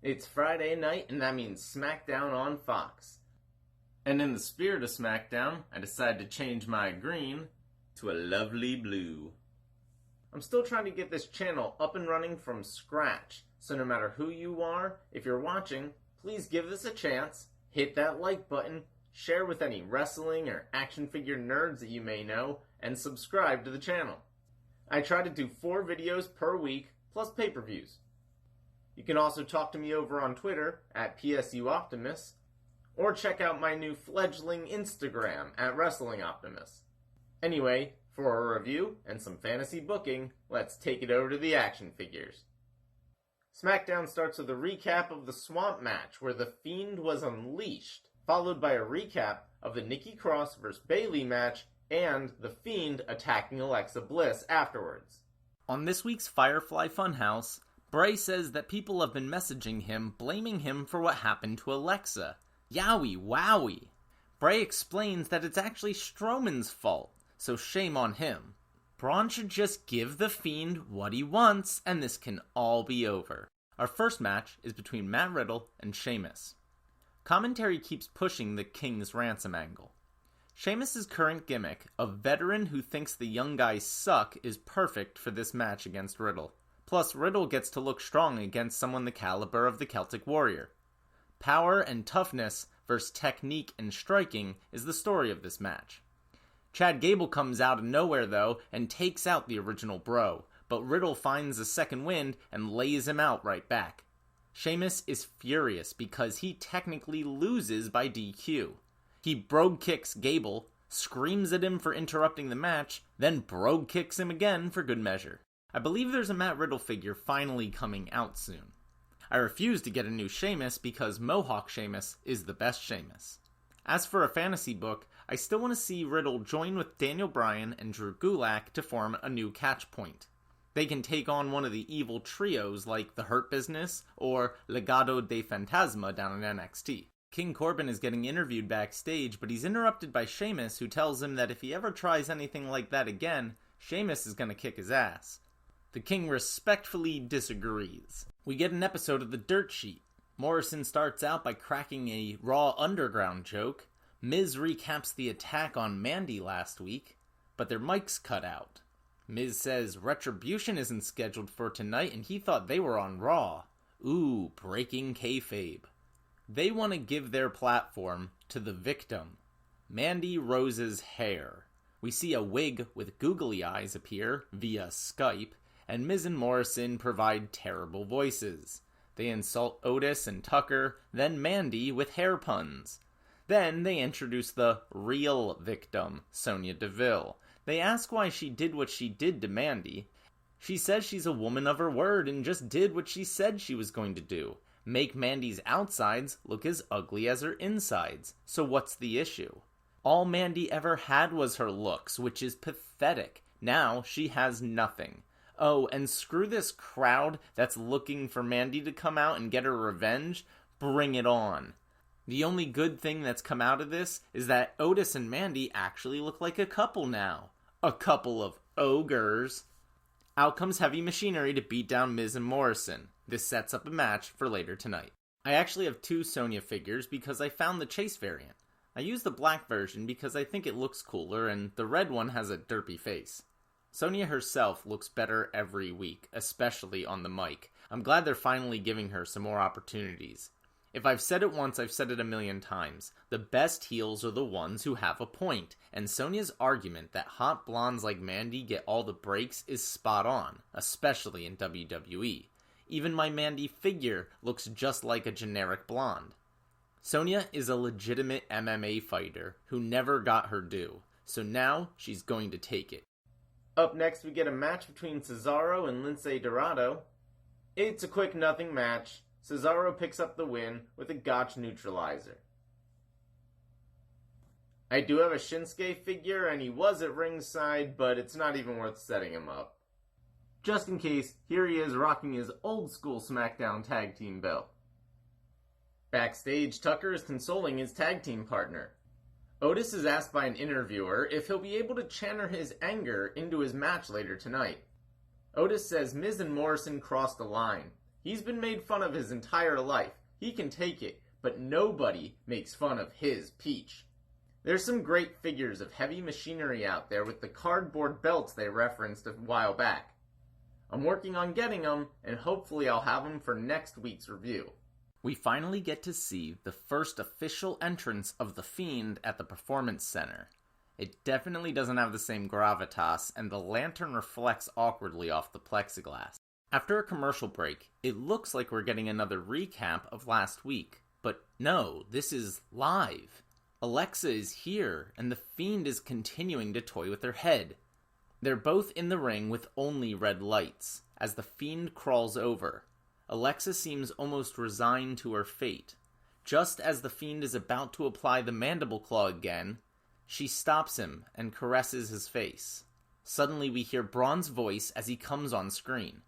It's Friday night, and that means Smackdown on Fox. And in the spirit of Smackdown, I decided to change my green to a lovely blue. I'm still trying to get this channel up and running from scratch, so no matter who you are, if you're watching, please give this a chance, hit that like button, share with any wrestling or action figure nerds that you may know, and subscribe to the channel. I try to do 4 videos per week, plus pay-per-views. You can also talk to me over on Twitter at PSU Optimus, or check out my new fledgling Instagram at Wrestling Optimus. Anyway, for a review and some fantasy booking, let's take it over to the action figures. SmackDown starts with a recap of the Swamp match where The Fiend was unleashed, followed by a recap of the Nikki Cross vs. Bayley match and The Fiend attacking Alexa Bliss afterwards. On this week's Firefly Funhouse, Bray says that people have been messaging him, blaming him for what happened to Alexa. Yowie wowie! Bray explains that it's actually Strowman's fault, so shame on him. Braun should just give The Fiend what he wants, and this can all be over. Our first match is between Matt Riddle and Sheamus. Commentary keeps pushing the King's Ransom angle. Sheamus' current gimmick, a veteran who thinks the young guys suck, is perfect for this match against Riddle. Plus, Riddle gets to look strong against someone the caliber of the Celtic Warrior. Power and toughness versus technique and striking is the story of this match. Chad Gable comes out of nowhere, though, and takes out the original Bro, but Riddle finds a second wind and lays him out right back. Sheamus is furious because he technically loses by DQ. He brogue kicks Gable, screams at him for interrupting the match, then brogue kicks him again for good measure. I believe there's a Matt Riddle figure finally coming out soon. I refuse to get a new Sheamus because Mohawk Sheamus is the best Sheamus. As for a fantasy book, I still want to see Riddle join with Daniel Bryan and Drew Gulak to form a new catch point. They can take on one of the evil trios like The Hurt Business or Legado de Fantasma down in NXT. King Corbin is getting interviewed backstage, but he's interrupted by Sheamus, who tells him that if he ever tries anything like that again, Sheamus is going to kick his ass. The King respectfully disagrees. We get an episode of the Dirt Sheet. Morrison starts out by cracking a Raw Underground joke. Miz recaps the attack on Mandy last week, but their mics cut out. Miz says Retribution isn't scheduled for tonight and he thought they were on Raw. Ooh, breaking kayfabe. They want to give their platform to the victim, Mandy Rose's hair. We see a wig with googly eyes appear via Skype, and Miz and Morrison provide terrible voices. They insult Otis and Tucker, then Mandy with hair puns. Then they introduce the real victim, Sonya Deville. They ask why she did what she did to Mandy. She says she's a woman of her word and just did what she said she was going to do. Make Mandy's outsides look as ugly as her insides. So what's the issue? All Mandy ever had was her looks, which is pathetic. Now she has nothing. Oh, and screw this crowd that's looking for Mandy to come out and get her revenge. Bring it on. The only good thing that's come out of this is that Otis and Mandy actually look like a couple now. A couple of ogres. Out comes Heavy Machinery to beat down Miz and Morrison. This sets up a match for later tonight. I actually have 2 Sonya figures because I found the Chase variant. I use the black version because I think it looks cooler and the red one has a derpy face. Sonya herself looks better every week, especially on the mic. I'm glad they're finally giving her some more opportunities. If I've said it once, I've said it a million times. The best heels are the ones who have a point, and Sonya's argument that hot blondes like Mandy get all the breaks is spot on, especially in WWE. Even my Mandy figure looks just like a generic blonde. Sonya is a legitimate MMA fighter who never got her due, so now she's going to take it. Up next, we get a match between Cesaro and Lince Dorado. It's a quick nothing match. Cesaro picks up the win with a Gotch neutralizer. I do have a Shinsuke figure, and he was at ringside, but it's not even worth setting him up. Just in case, here he is rocking his old school SmackDown tag team belt. Backstage, Tucker is consoling his tag team partner. Otis is asked by an interviewer if he'll be able to channel his anger into his match later tonight. Otis says Miz and Morrison crossed the line. He's been made fun of his entire life. He can take it, but nobody makes fun of his Peach. There's some great figures of heavy machinery out there with the cardboard belts they referenced a while back. I'm working on getting them, and hopefully I'll have them for next week's review. We finally get to see the first official entrance of The Fiend at the Performance Center. It definitely doesn't have the same gravitas, and the lantern reflects awkwardly off the plexiglass. After a commercial break, it looks like we're getting another recap of last week. But no, this is live. Alexa is here, and the Fiend is continuing to toy with her head. They're both in the ring with only red lights, as the Fiend crawls over. Alexa seems almost resigned to her fate. Just as the Fiend is about to apply the mandible claw again, she stops him and caresses his face. Suddenly we hear Braun's voice as he comes on screen.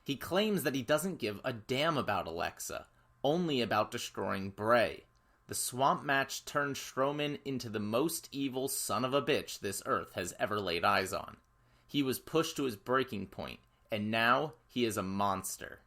He claims that he doesn't give a damn about Alexa, only about destroying Bray. The swamp match turned Strowman into the most evil son of a bitch this earth has ever laid eyes on. He was pushed to his breaking point, and now he is a monster.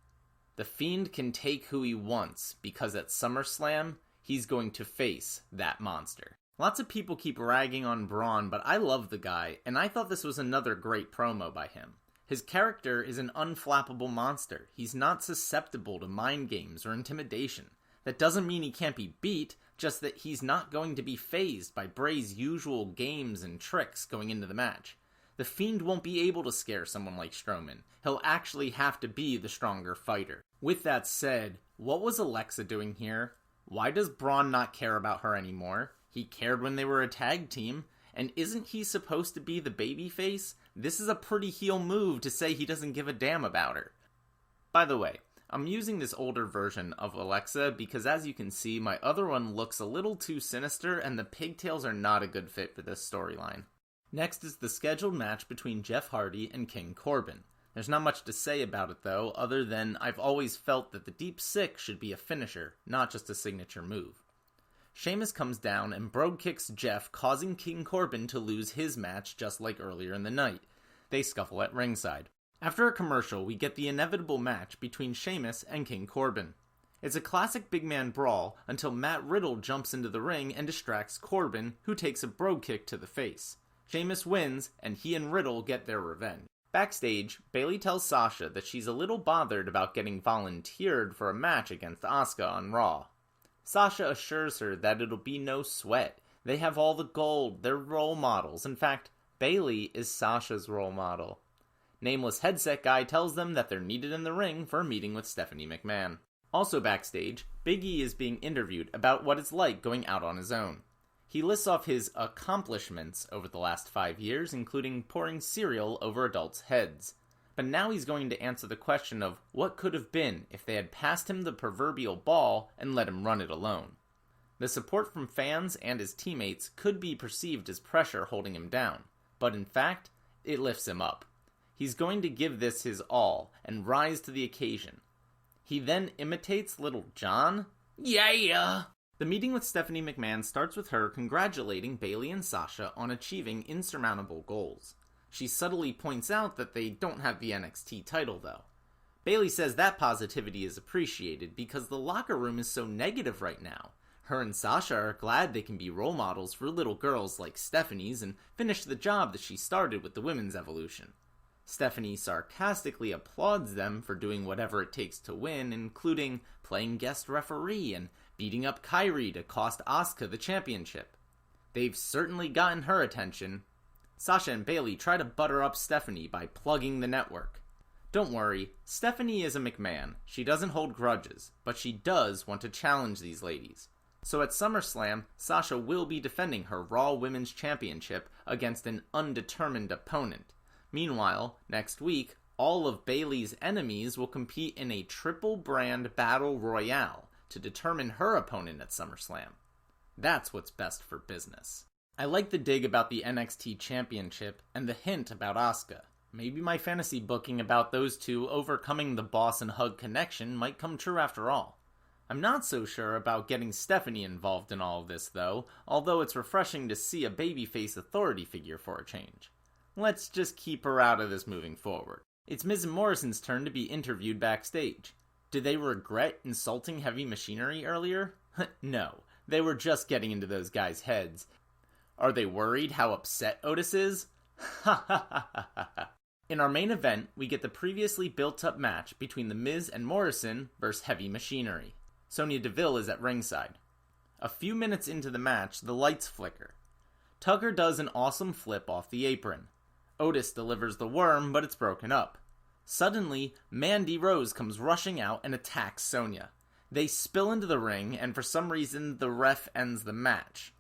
The Fiend can take who he wants, because at SummerSlam, he's going to face that monster. Lots of people keep ragging on Braun, but I love the guy, and I thought this was another great promo by him. His character is an unflappable monster. He's not susceptible to mind games or intimidation. That doesn't mean he can't be beat, just that he's not going to be fazed by Bray's usual games and tricks going into the match. The Fiend won't be able to scare someone like Strowman. He'll actually have to be the stronger fighter. With that said, what was Alexa doing here? Why does Braun not care about her anymore? He cared when they were a tag team. And isn't he supposed to be the babyface? This is a pretty heel move to say he doesn't give a damn about her. By the way, I'm using this older version of Alexa because as you can see, my other one looks a little too sinister and the pigtails are not a good fit for this storyline. Next is the scheduled match between Jeff Hardy and King Corbin. There's not much to say about it though, other than I've always felt that the Deep Six should be a finisher, not just a signature move. Sheamus comes down and brogue kicks Jeff, causing King Corbin to lose his match just like earlier in the night. They scuffle at ringside. After a commercial, we get the inevitable match between Sheamus and King Corbin. It's a classic big man brawl until Matt Riddle jumps into the ring and distracts Corbin, who takes a brogue kick to the face. Sheamus wins, and he and Riddle get their revenge. Backstage, Bayley tells Sasha that she's a little bothered about getting volunteered for a match against Asuka on Raw. Sasha assures her that it'll be no sweat. They have all the gold, they're role models. In fact, Bayley is Sasha's role model. Nameless Headset Guy tells them that they're needed in the ring for a meeting with Stephanie McMahon. Also backstage, Big E is being interviewed about what it's like going out on his own. He lists off his accomplishments over the last 5 years, including pouring cereal over adults' heads. But now he's going to answer the question of what could have been if they had passed him the proverbial ball and let him run it alone. The support from fans and his teammates could be perceived as pressure holding him down, but in fact, it lifts him up. He's going to give this his all and rise to the occasion. He then imitates Little John? Yeah! The meeting with Stephanie McMahon starts with her congratulating Bayley and Sasha on achieving insurmountable goals. She subtly points out that they don't have the NXT title, though. Bayley says that positivity is appreciated because the locker room is so negative right now. Her and Sasha are glad they can be role models for little girls like Stephanie's and finish the job that she started with the women's evolution. Stephanie sarcastically applauds them for doing whatever it takes to win, including playing guest referee and beating up Kairi to cost Asuka the championship. They've certainly gotten her attention. Sasha and Bayley try to butter up Stephanie by plugging the network. Don't worry, Stephanie is a McMahon. She doesn't hold grudges, but she does want to challenge these ladies. So at SummerSlam, Sasha will be defending her Raw Women's Championship against an undetermined opponent. Meanwhile, next week, all of Bayley's enemies will compete in a triple-brand battle royale to determine her opponent at SummerSlam. That's what's best for business. I like the dig about the NXT Championship and the hint about Asuka. Maybe my fantasy booking about those two overcoming the Boss and Hug connection might come true after all. I'm not so sure about getting Stephanie involved in all of this though, although it's refreshing to see a babyface authority figure for a change. Let's just keep her out of this moving forward. It's Miz Morrison's turn to be interviewed backstage. Did they regret insulting Heavy Machinery earlier? No, they were just getting into those guys' heads. Are they worried how upset Otis is? Ha ha ha ha ha. In our main event, we get the previously built-up match between The Miz and Morrison versus Heavy Machinery. Sonya Deville is at ringside. A few minutes into the match, the lights flicker. Tucker does an awesome flip off the apron. Otis delivers the worm, but it's broken up. Suddenly, Mandy Rose comes rushing out and attacks Sonya. They spill into the ring, and for some reason, the ref ends the match.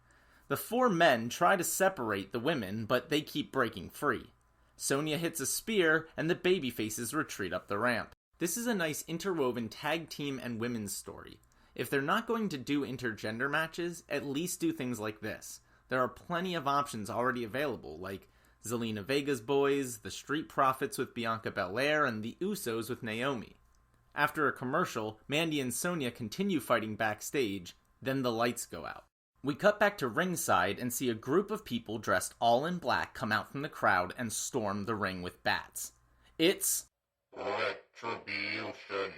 The four men try to separate the women, but they keep breaking free. Sonya hits a spear, and the babyfaces retreat up the ramp. This is a nice interwoven tag team and women's story. If they're not going to do intergender matches, at least do things like this. There are plenty of options already available, like Zelina Vega's boys, the Street Profits with Bianca Belair, and the Usos with Naomi. After a commercial, Mandy and Sonya continue fighting backstage, then the lights go out. We cut back to ringside and see a group of people dressed all in black come out from the crowd and storm the ring with bats. It's Retribution.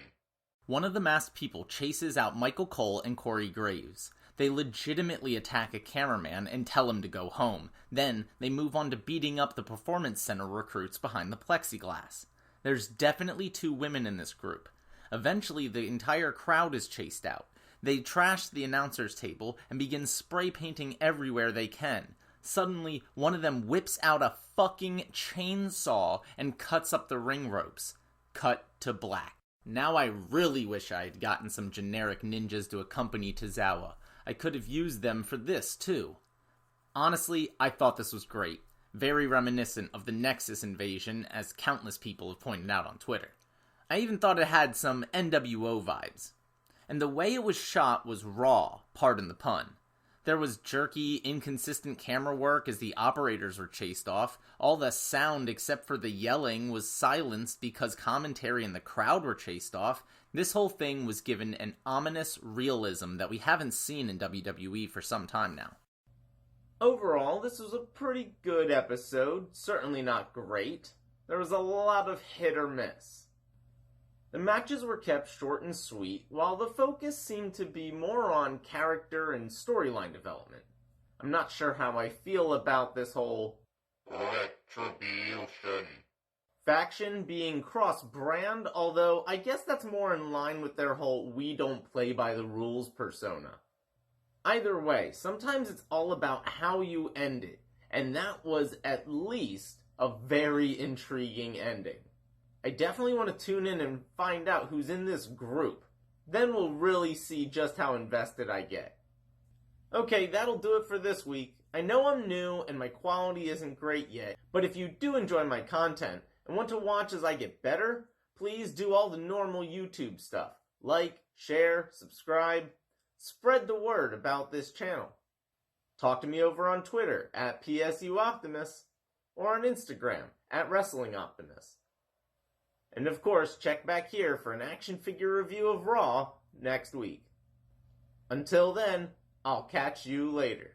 One of the masked people chases out Michael Cole and Corey Graves. They legitimately attack a cameraman and tell him to go home. Then, they move on to beating up the Performance Center recruits behind the plexiglass. There's definitely two women in this group. Eventually, the entire crowd is chased out. They trash the announcer's table and begin spray painting everywhere they can. Suddenly, one of them whips out a fucking chainsaw and cuts up the ring ropes. Cut to black. Now I really wish I had gotten some generic ninjas to accompany Tozawa. I could have used them for this, too. Honestly, I thought this was great. Very reminiscent of the Nexus invasion, as countless people have pointed out on Twitter. I even thought it had some NWO vibes. And the way it was shot was raw, pardon the pun. There was jerky, inconsistent camera work as the operators were chased off. All the sound except for the yelling was silenced because commentary and the crowd were chased off. This whole thing was given an ominous realism that we haven't seen in WWE for some time now. Overall, this was a pretty good episode. Certainly not great. There was a lot of hit or miss. The matches were kept short and sweet, while the focus seemed to be more on character and storyline development. I'm not sure how I feel about this whole Retribution faction being cross-brand, although I guess that's more in line with their whole we don't play by the rules persona. Either way, sometimes it's all about how you end it, and that was at least a very intriguing ending. I definitely want to tune in and find out who's in this group. Then we'll really see just how invested I get. Okay, that'll do it for this week. I know I'm new and my quality isn't great yet, but if you do enjoy my content and want to watch as I get better, please do all the normal YouTube stuff. Like, share, subscribe, spread the word about this channel. Talk to me over on Twitter at PSUOptimus or on Instagram at WrestlingOptimus. And of course, check back here for an action figure review of Raw next week. Until then, I'll catch you later.